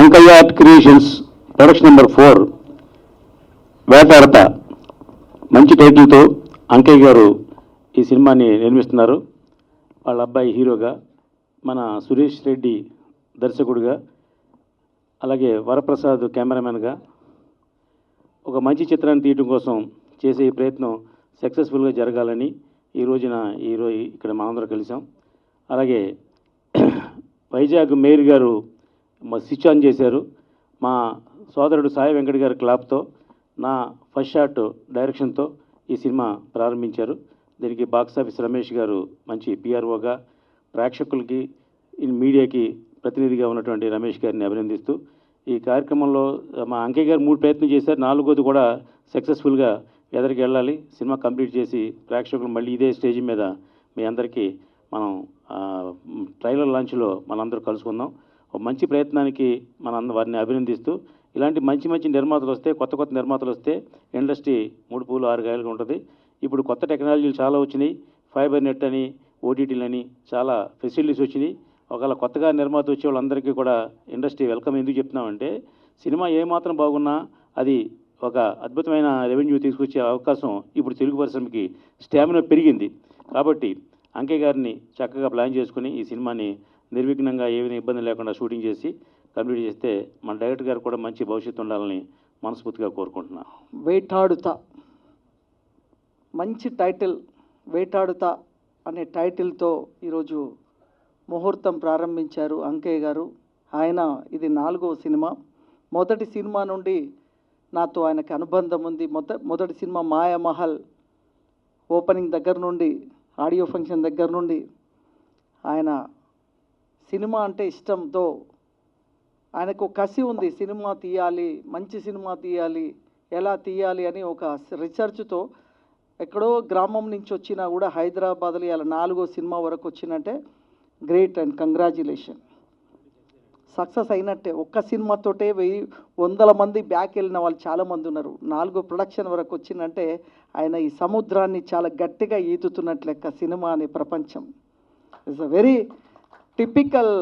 Ankaiah art creations production number 4 వేటాడత మంచి టైటిల్తో అంకయ్య గారు ఈ సినిమాని నిర్మిస్తున్నారు. వాళ్ళ అబ్బాయి హీరోగా, మన సురేష్ రెడ్డి దర్శకుడిగా, అలాగే వరప్రసాద్ కెమెరామెన్గా ఒక మంచి చిత్రాన్ని తీయడం కోసం చేసే ఈ ప్రయత్నం సక్సెస్ఫుల్గా జరగాలని ఈరోజు ఇక్కడ మనందరం కలిసాం. అలాగే వైజాగ్ మేయర్ గారు స్విచ్ ఆన్ చేశారు. మా సోదరుడు సాయి వెంకట్ గారి క్లాప్తో, నా ఫస్ట్ షాట్ డైరెక్షన్తో ఈ సినిమా ప్రారంభించారు. దీనికి బాక్స్ ఆఫీస్ రమేష్ గారు మంచి పిఆర్ఓగా, ప్రేక్షకులకి మీడియాకి ప్రతినిధిగా ఉన్నటువంటి రమేష్ గారిని అభినందిస్తూ, ఈ కార్యక్రమంలో మా అంకయ్య గారు 3 ప్రయత్నం చేశారు. 4వది కూడా సక్సెస్ఫుల్గా ఎదరికి వెళ్ళాలి, సినిమా కంప్లీట్ చేసి ప్రేక్షకులు మళ్ళీ ఇదే స్టేజ్ మీద మీ అందరికీ మనం ట్రైలర్ లాంచ్లో మనందరూ కలుసుకుందాం. ఒక మంచి ప్రయత్నానికి వారిని అభినందిస్తూ, ఇలాంటి మంచి నిర్మాతలు వస్తే, కొత్త నిర్మాతలు వస్తే ఇండస్ట్రీ 3 పూలు 6 కాయలుగా ఉంటుంది. ఇప్పుడు కొత్త టెక్నాలజీలు చాలా వచ్చినాయి. ఫైబర్ నెట్ అని, ఓటీటీలని చాలా ఫెసిలిటీస్ వచ్చినాయి. ఒకవేళ కొత్తగా నిర్మాత వచ్చే వాళ్ళందరికీ కూడా ఇండస్ట్రీ వెల్కమ్. ఎందుకు చెప్తున్నామంటే, సినిమా ఏమాత్రం బాగున్నా అది ఒక అద్భుతమైన రెవెన్యూ తీసుకొచ్చే అవకాశం ఇప్పుడు తెలుగు పరిశ్రమకి స్టామినా పెరిగింది. కాబట్టి అంకయ్య గారిని చక్కగా ప్లాన్ చేసుకుని ఈ సినిమాని నిర్విఘ్నంగా ఏమైనా ఇబ్బంది లేకుండా షూటింగ్ చేసి కంప్లీట్ చేస్తే మన డైరెక్టర్ గారు కూడా మంచి భవిష్యత్తు ఉండాలని మనస్ఫూర్తిగా కోరుకుంటున్నాను. వేటాడుతా మంచి టైటిల్, వేటాడుతా అనే టైటిల్తో ఈరోజు ముహూర్తం ప్రారంభించారు అంకయ్య గారు. ఆయన ఇది 4వ సినిమా. మొదటి సినిమా నుండి నాతో ఆయనకి అనుబంధం ఉంది. మొదటి సినిమా మాయామహల్ ఓపెనింగ్ దగ్గర నుండి, ఆడియో ఫంక్షన్ దగ్గర నుండి ఆయన సినిమా అంటే ఇష్టంతో, ఆయనకు కసి ఉంది. సినిమా తీయాలి, మంచి సినిమా తీయాలి, ఎలా తీయాలి అని ఒక రీసెర్చ్తో ఎక్కడో గ్రామం నుంచి వచ్చినా కూడా హైదరాబాద్లో ఇలా 4వ సినిమా వరకు వచ్చినట్టే గ్రేట్ అండ్ కంగ్రాచ్యులేషన్. సక్సెస్ అయినట్టే. ఒక్క సినిమాతోటే 100 మంది బ్యాక్ వెళ్ళిన వాళ్ళు చాలామంది ఉన్నారు. 4 ప్రొడక్షన్ వరకు వచ్చిందంటే ఆయన ఈ సముద్రాన్ని చాలా గట్టిగా ఈదుతున్నట్లు లెక్క సినిమా అనే ప్రపంచం. It's a very typical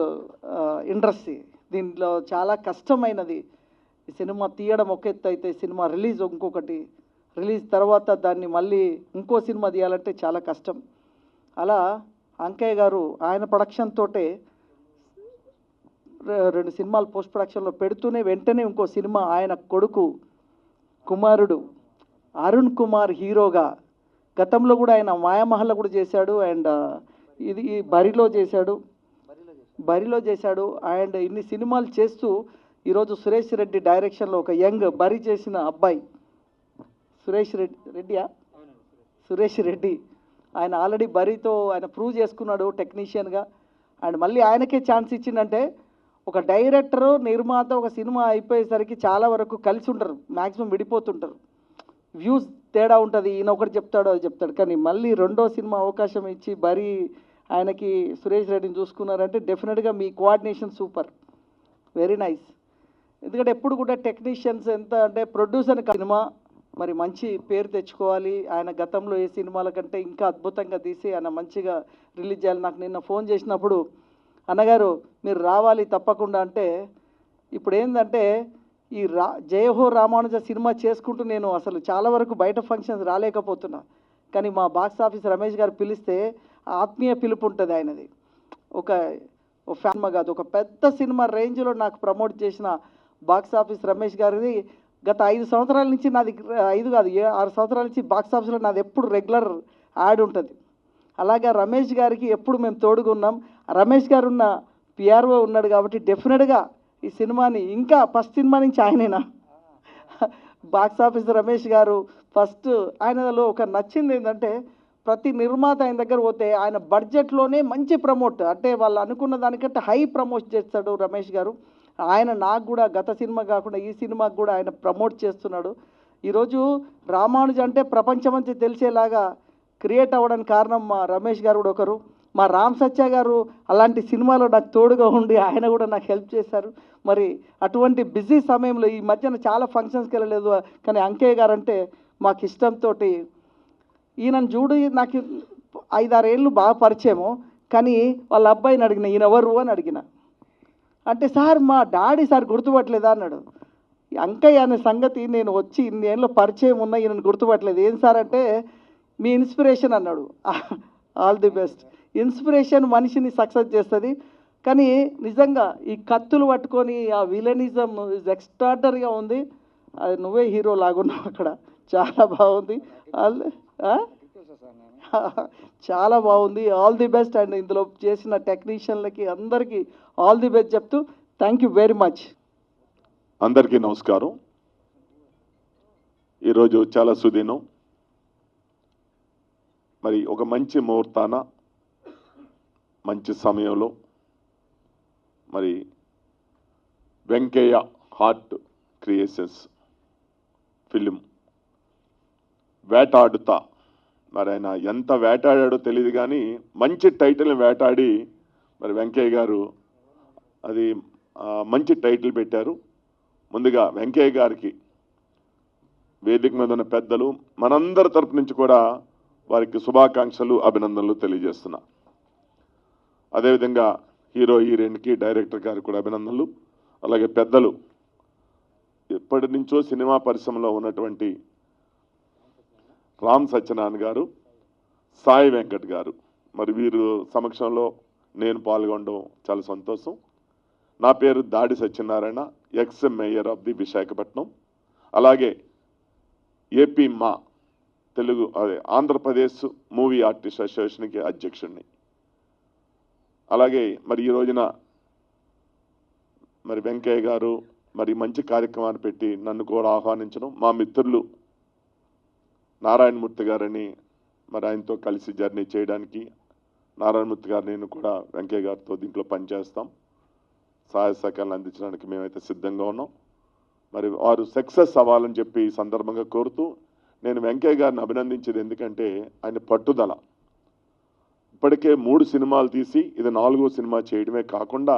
industry. దీంట్లో చాలా కష్టమైనది. ఈ సినిమా తీయడం ఒక ఎత్తు అయితే, సినిమా రిలీజ్ ఇంకొకటి, రిలీజ్ తర్వాత దాన్ని మళ్ళీ ఇంకో సినిమా తీయాలంటే చాలా కష్టం. అలా అంకయ్య గారు ఆయన ప్రొడక్షన్ తోటే 2 సినిమాలు పోస్ట్ ప్రొడక్షన్లో పెడుతూనే వెంటనే ఇంకో సినిమా ఆయన కొడుకు కుమారుడు అరుణ్ కుమార్ హీరోగా, గతంలో కూడా ఆయన మాయామహల్లో కూడా చేశాడు, అండ్ ఇది బరిలో చేశాడు. అండ్ ఇన్ని సినిమాలు చేస్తూ ఈరోజు సురేష్ రెడ్డి డైరెక్షన్లో ఒక యంగ్ బరి చేసిన అబ్బాయి సురేష్ రెడ్డి ఆయన ఆల్రెడీ బరీతో ఆయన ప్రూవ్ చేసుకున్నాడు టెక్నీషియన్గా. అండ్ మళ్ళీ ఆయనకే ఛాన్స్ ఇచ్చిందంటే ఒక డైరెక్టరు నిర్మాత ఒక సినిమా అయిపోయేసరికి చాలా వరకు కలిసి ఉంటారు, మ్యాక్సిమం విడిపోతుంటారు, వ్యూస్ తేడా ఉంటుంది, ఈయన ఒకటి చెప్తాడు అది చెప్తాడు. కానీ మళ్ళీ రెండో సినిమా అవకాశం ఇచ్చి బరీ ఆయనకి సురేష్ రెడ్డిని చూసుకున్నారంటే డెఫినెట్గా మీ కోఆర్డినేషన్ సూపర్, వెరీ నైస్. ఎందుకంటే ఎప్పుడు కూడా టెక్నీషియన్స్ ఎంత అంటే ప్రొడ్యూసర్ సినిమా మరి మంచి పేరు తెచ్చుకోవాలి, ఆయన గతంలో ఏ సినిమాల కంటే ఇంకా అద్భుతంగా తీసి ఆయన మంచిగా రిలీజ్ చేయాలి. నాకు నిన్న ఫోన్ చేసినప్పుడు అన్నగారు మీరు రావాలి తప్పకుండా అంటే, ఇప్పుడు ఏంటంటే ఈ జయహో రామానుజ సినిమా చేసుకుంటూ నేను అసలు చాలా వరకు బయట ఫంక్షన్స్ రాలేకపోతున్నా. కానీ మా బాక్స్ ఆఫీస్ రమేష్ గారు పిలిస్తే ఆత్మీయ పిలుపు ఉంటుంది ఆయనది. ఒక ఫ్యాన్ కాదు, ఒక పెద్ద సినిమా రేంజ్లో నాకు ప్రమోట్ చేసిన బాక్స్ ఆఫీస్ రమేష్ గారిది గత 5 సంవత్సరాల నుంచి నాది 5 కాదు 6 సంవత్సరాల నుంచి బాక్స్ ఆఫీస్లో నాది ఎప్పుడు రెగ్యులర్ యాడ్ ఉంటుంది. అలాగే రమేష్ గారికి ఎప్పుడు మేము తోడుగా ఉన్నాం. రమేష్ గారు ఉన్న పిఆర్ఓ ఉన్నాడు కాబట్టి డెఫినెట్గా ఈ సినిమాని ఇంకా ఫస్ట్ సినిమా నుంచి ఆయనేనా బాక్స్ ఆఫీస్ రమేష్ గారు ఫస్ట్. ఆయనలో ఒక నచ్చింది ఏంటంటే ప్రతి నిర్మాత ఆయన దగ్గర పోతే ఆయన బడ్జెట్లోనే మంచి ప్రమోట్, అంటే వాళ్ళు అనుకున్న దానికంటే హై ప్రమోట్ చేస్తాడు రమేష్ గారు. ఆయన నాకు కూడా గత సినిమా కాకుండా ఈ సినిమాకు కూడా ఆయన ప్రమోట్ చేస్తున్నాడు. ఈరోజు రామానుజ అంటే ప్రపంచమంతా తెలిసేలాగా క్రియేట్ అవ్వడానికి కారణం మా రమేష్ గారు కూడా ఒకరు. మా రామ్ సత్య గారు అలాంటి సినిమాలో నాకు తోడుగా ఉండి ఆయన కూడా నాకు హెల్ప్ చేశారు. మరి అటువంటి బిజీ సమయంలో ఈ మధ్యన చాలా ఫంక్షన్స్కి వెళ్ళలేదు, కానీ అంకయ్య గారు అంటే మాకు ఇష్టంతో ఈయనను చూడు, నాకు 5-6 ఏళ్ళు బాగా పరిచయము. కానీ వాళ్ళ అబ్బాయిని అడిగిన ఈయన ఎవరు అని అడిగిన, అంటే సార్ మా డాడీ సార్ గుర్తుపట్టలేదా అన్నాడు. అంకయ్య అనే సంగతి నేను వచ్చి ఇన్నేళ్ళు పరిచయం ఉన్న ఈయనను గుర్తుపట్టలేదు. ఏం సార్ అంటే మీ ఇన్స్పిరేషన్ అన్నాడు. All the best. ఇన్స్పిరేషన్ మనిషిని సక్సెస్ చేస్తుంది. కానీ నిజంగా ఈ కత్తులు పట్టుకొని ఆ విలనిజం ఇస్ ఎక్స్ట్రాడనరీగా ఉంది. అది నువ్వే హీరో లాగున్నావు అక్కడ, చాలా బాగుంది. చాలా బాగుంది. All the best. అండ్ ఇందులో చేసిన టెక్నీషియన్లకి అందరికీ ఆల్ ది బెస్ట్ చెప్తూ థ్యాంక్ యూ వెరీ మచ్. అందరికీ నమస్కారం. ఈరోజు చాలా సుదినం. మరి ఒక మంచి ముహూర్తాన మంచి సమయంలో మరి వెంకయ్య హార్ట్ క్రియేషన్స్ ఫిలిం వేటాడుతా, మరి ఆయన ఎంత వేటాడాడో తెలియదు కానీ మంచి టైటిల్ని వేటాడి మరి వెంకయ్య గారు అది మంచి టైటిల్ పెట్టారు. ముందుగా వెంకయ్య గారికి వేదిక మీద ఉన్న పెద్దలు మనందరి తరపు నుంచి కూడా వారికి శుభాకాంక్షలు అభినందనలు తెలియజేస్తున్నా. అదేవిధంగా హీరో హీరోయిన్కి డైరెక్టర్ గారికి కూడా అభినందనలు. అలాగే పెద్దలు ఎప్పటి నుంచో సినిమా పరిశ్రమలో ఉన్నటువంటి రామ్ సత్యనారాయణ గారు, సాయి వెంకట్ గారు, మరి వీరు సమక్షంలో నేను పాల్గొనడం చాలా సంతోషం. నా పేరు దాడి Satyanarayana, X mayor of the Visakhapatnam. అలాగే ఏపీ మా తెలుగు ఆంధ్రప్రదేశ్ మూవీ ఆర్టిస్ట్ అసోసియేషన్కి అధ్యక్షుడిని. అలాగే మరి ఈ రోజున మరి వెంకయ్య గారు మరి మంచి కార్యక్రమాన్ని పెట్టి నన్ను కూడా ఆహ్వానించడం, మా మిత్రులు నారాయణమూర్తి గారని మరి ఆయనతో కలిసి జర్నీ చేయడానికి, నారాయణమూర్తి గారు నేను కూడా వెంకయ్య గారితో దీంట్లో పనిచేస్తాం, సహాయ సహకారాలు అందించడానికి మేమైతే సిద్ధంగా ఉన్నాం. మరి వారు సక్సెస్ అవ్వాలని చెప్పి ఈ సందర్భంగా కోరుతూ నేను వెంకయ్య గారిని అభినందించేది ఎందుకంటే ఆయన పట్టుదల. ఇప్పటికే 3 సినిమాలు తీసి ఇది 4వ సినిమా చేయడమే కాకుండా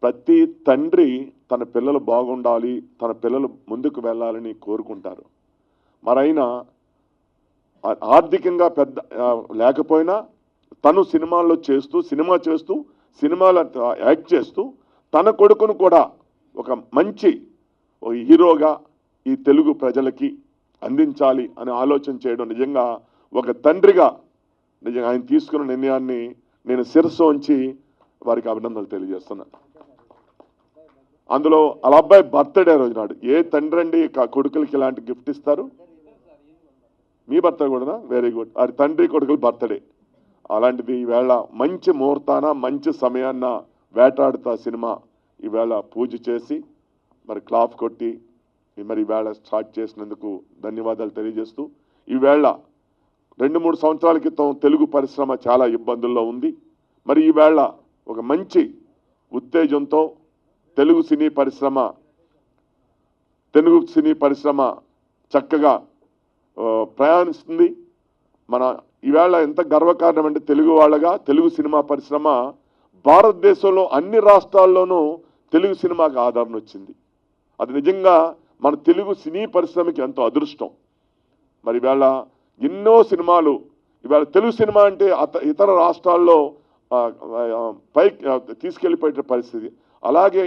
ప్రతి తండ్రి తన పిల్లలు బాగుండాలి, తన పిల్లలు ముందుకు వెళ్ళాలని కోరుకుంటారు. మరైనా ఆర్థికంగా పెద్ద లేకపోయినా తను సినిమాల్లో చేస్తూ సినిమాలు యాక్ట్ చేస్తూ తన కొడుకును కూడా ఒక మంచి హీరోగా ఈ తెలుగు ప్రజలకి అందించాలి అని ఆలోచన చేయడం నిజంగా ఒక తండ్రిగా నిజంగా ఆయన తీసుకున్న నిర్ణయాన్ని నేను శిరస్సు ఉంచి వారికి అభినందనలు తెలియజేస్తున్నాను. అందులో అలా అబ్బాయి బర్త్డే రోజు నాడు ఏ తండ్రి అండి కొడుకులకి ఇలాంటి గిఫ్ట్ ఇస్తారు? మీ బర్త్డే కూడా వెరీ గుడ్. అది తండ్రి కొడుకుల బర్త్డే. అలాంటిది ఈవేళ మంచి ముహూర్తాన మంచి సమయాన్న వేటాడుతా సినిమా ఈవేళ పూజ చేసి మరి క్లాప్ కొట్టి మరి ఈవేళ స్టార్ట్ చేసినందుకు ధన్యవాదాలు తెలియజేస్తూ ఈవేళ 2-3 సంవత్సరాల క్రితం తెలుగు పరిశ్రమ చాలా ఇబ్బందుల్లో ఉంది. మరి ఈవేళ ఒక మంచి ఉత్తేజంతో తెలుగు సినీ పరిశ్రమ చక్కగా ప్రయాణిస్తుంది. మన ఈవేళ ఎంత గర్వకారణం అంటే తెలుగు వాళ్ళగా తెలుగు సినిమా పరిశ్రమ భారతదేశంలో అన్ని రాష్ట్రాల్లోనూ తెలుగు సినిమాకి ఆదరణ వచ్చింది. అది నిజంగా మన తెలుగు సినీ పరిశ్రమకి ఎంతో అదృష్టం. మరి ఈవేళ ఎన్నో సినిమాలు ఈవేళ తెలుగు సినిమా అంటే ఇతర రాష్ట్రాల్లో పైకి తీసుకెళ్ళిపోయే పరిస్థితి. అలాగే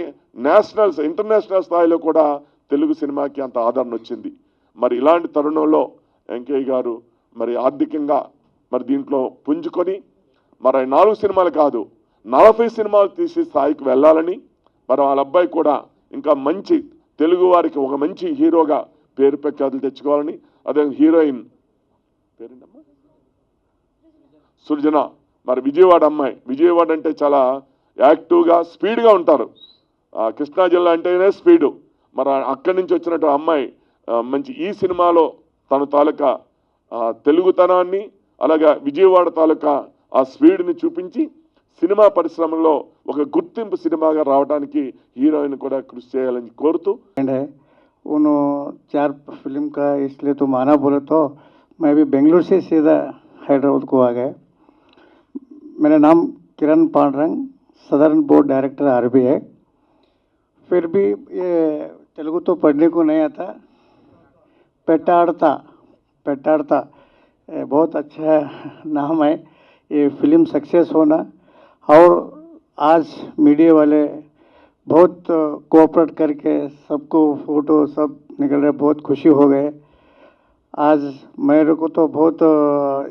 ఇంటర్నేషనల్ స్థాయిలో కూడా తెలుగు సినిమాకి అంత ఆదరణ వచ్చింది. మరి ఇలాంటి తరుణంలో వెంకయ్య గారు మరి ఆర్థికంగా మరి దీంట్లో పుంజుకొని మరి 4 సినిమాలు కాదు 40 సినిమాలు తీసి స్థాయికి వెళ్ళాలని, మరి వాళ్ళ అబ్బాయి కూడా ఇంకా మంచి తెలుగు వారికి ఒక మంచి హీరోగా పేరు ప్రఖ్యాతులు తెచ్చుకోవాలని, అదే హీరోయిన్ పేరేంటమ్మా సృజన, మరి విజయవాడ అమ్మాయి. విజయవాడ అంటే చాలా యాక్టివ్గా స్పీడ్గా ఉంటారు. కృష్ణా జిల్లా అంటేనే స్పీడు. మరి అక్కడి నుంచి వచ్చినట్టు అమ్మాయి మంచి ఈ సినిమాలో తన తాలూకా తెలుగుతనాన్ని అలాగే విజయవాడ తాలూకా ఆ స్పీడ్ని చూపించి సినిమా పరిశ్రమలో ఒక గుర్తింపు సినిమాగా రావడానికి హీరోయిన్ కూడా కృషి చేయాలని కోరుతూ है उन 4 फिल्म का, इसलिए तो माना बोले तो मैं भी बेंगलुरु से सीधा हैदराबाद को आ गया. मेरा नाम Kiran Pandurang, southern board director RB है. फिर भी ये तेलुगु तो पढ़ने को नहीं आता. पेटाड़ता बहुत अच्छा नाम है. ये फिल्म सक्सेस होना और आज मीडिया वाले बहुत कोऑपरेट करके सबको फोटो सब निकल रहे, बहुत खुशी हो गए. आज मेरे को तो बहुत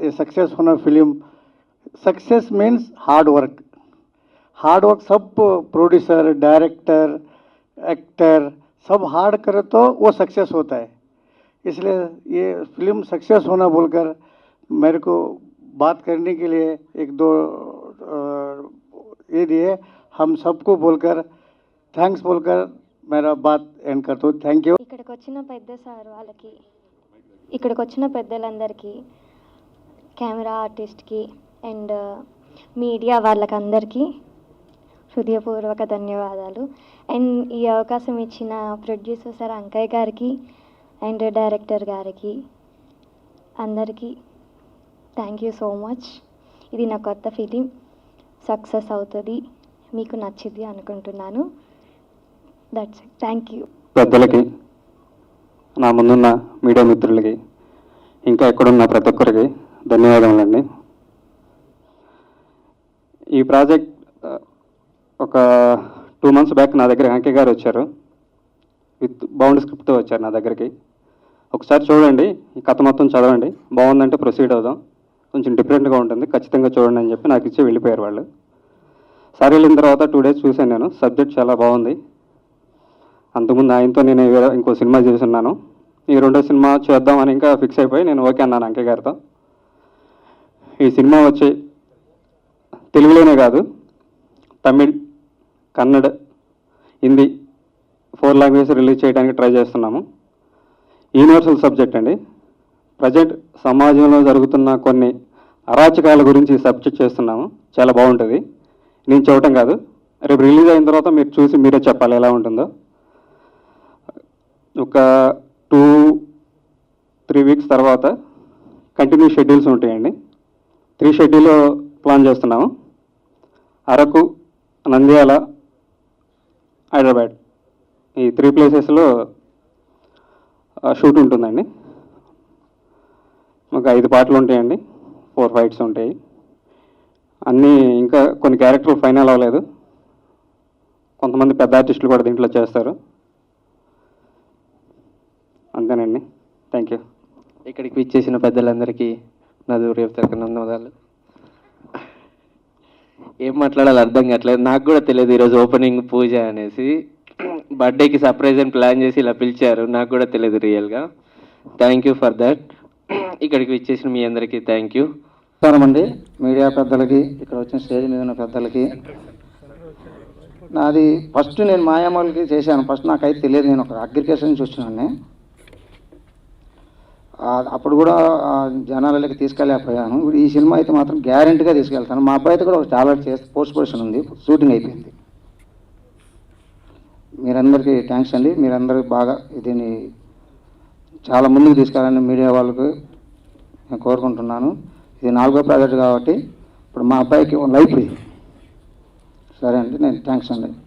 ये सक्सेस होना film, success means hard work. सब प्रोड्यूसर डायरेक्टर एक्टर सब हार्ड करे तो वो सक्सेस होता है. इसलिए ये फिल्म सक्सेस होना बोलकर मेरे को बात करने के लिए 1-2 ये दिए. हम सबको बोलकर థ్యాంక్స్ बोलकर मेरा बात एंड करता हूँ. Thank you. ఇక్కడికి వచ్చిన పెద్దలందరికీ, కెమెరా ఆర్టిస్ట్కి అండ్ మీడియా వాళ్ళకందరికీ హృదయపూర్వక ధన్యవాదాలు. అండ్ ఈ అవకాశం ఇచ్చిన ప్రొడ్యూసర్ సార్ అంకయ్య గారికి అండ్ డైరెక్టర్ గారికి అందరికీ థ్యాంక్ యూ సో మచ్. ఇది నా కొత్త ఫిలిం సక్సెస్ అవుతుంది, మీకు నచ్చింది అనుకుంటున్నాను. That's it. Thank you. పెద్దలకి, నా ముందున్న మీడియా మిత్రులకి, ఇంకా ఎక్కడున్న ప్రతి ఒక్కరికి ధన్యవాదములండి. ఈ ప్రాజెక్ట్ ఒక 2 months బ్యాక్ నా దగ్గర వెంకయ్య గారు వచ్చారు. విత్ బౌండ్ స్క్రిప్ట్తో వచ్చారు నా దగ్గరికి. ఒకసారి చూడండి, ఈ కథ మొత్తం చదవండి, బాగుందంటే ప్రొసీడ్ అవుదాం, కొంచెం డిఫరెంట్గా ఉంటుంది, ఖచ్చితంగా చూడండి అని చెప్పి నాకు ఇచ్చి వెళ్ళిపోయారు వాళ్ళు. సార్ వెళ్ళిన తర్వాత 2 days చూశాను నేను. సబ్జెక్ట్ చాలా బాగుంది. అంతకుముందు ఆయనతో నేను ఇంకో సినిమా చేస్తున్నాను. ఈ 2వ సినిమా చేద్దామని ఇంకా ఫిక్స్ అయిపోయి నేను ఓకే అన్నాను అంకయ్య గారితో. ఈ సినిమా వచ్చి తెలుగులోనే కాదు, తమిళ్, కన్నడ, హిందీ 4 languages రిలీజ్ చేయడానికి ట్రై చేస్తున్నాము. యూనివర్సల్ సబ్జెక్ట్ అండి. ప్రజెంట్ సమాజంలో జరుగుతున్న కొన్ని అరాచకాల గురించి ఈ సబ్జెక్ట్ చేస్తున్నాము. చాలా బాగుంటుంది. నేను చెప్పటం కాదు, రేపు రిలీజ్ అయిన తర్వాత మీరు చూసి మీరే చెప్పాలి ఎలా ఉంటుందో. ఒక 2-3 weeks తర్వాత కంటిన్యూ షెడ్యూల్స్ ఉంటాయండి. 3 షెడ్యూల్ ప్లాన్ చేస్తున్నాము. అరకు, నంద్యాల, హైదరాబాద్ ఈ 3 places షూట్ ఉంటుందండి. ఒక 5 పాటలు ఉంటాయండి, 4 fights ఉంటాయి. అన్నీ ఇంకా కొన్ని క్యారెక్టర్లు ఫైనల్ అవ్వలేదు. కొంతమంది పెద్ద ఆర్టిస్టులు కూడా దీంట్లో చేస్తారు. అంతేనండి. Thank you. ఇక్కడికి విచ్చేసిన పెద్దలందరికీ నా హృదయపూర్వక ధన్యవాదాలు. ఏం మాట్లాడాలో అర్థం కావట్లేదు. నాకు కూడా తెలియదు ఈరోజు ఓపెనింగ్ పూజ అనేసి. బర్త్డేకి సర్ప్రైజ్ అని ప్లాన్ చేసి ఇలా పిలిచారు, నాకు కూడా తెలియదు రియల్గా. Thank you for that. ఇక్కడికి విచ్చేసిన మీ అందరికీ థ్యాంక్ యూ. నమస్కారం అండి మీడియా పెద్దలకి, ఇక్కడ వచ్చిన స్టేజ్ మీద ఉన్న పెద్దలకి. నాది ఫస్ట్ నేను మాయామాలకి చేశాను. ఫస్ట్ నాకైతే తెలియదు, నేను ఒక అగ్రికల్చర్ నుంచి వచ్చినాను. అప్పుడు కూడా జనాలకి తీసుకెళ్ళలేకపోయాను. ఇప్పుడు ఈ సినిమా అయితే మాత్రం గ్యారెంటీగా తీసుకెళ్తాను. మా అబ్బాయితో కూడా చాలా పోస్ట్ ప్రొడక్షన్ ఉంది, షూటింగ్ అయిపోయింది. మీరందరికీ థ్యాంక్స్ అండి. మీరందరూ బాగా దీన్ని చాలా ముందుకు తీసుకెళ్ళాలని మీడియా వాళ్ళకు నేను కోరుకుంటున్నాను. ఇది 4వ ప్రాజెక్ట్ కాబట్టి ఇప్పుడు మా అబ్బాయికి లైఫ్ ఇది. సరే అండి, నేను థ్యాంక్స్ అండి.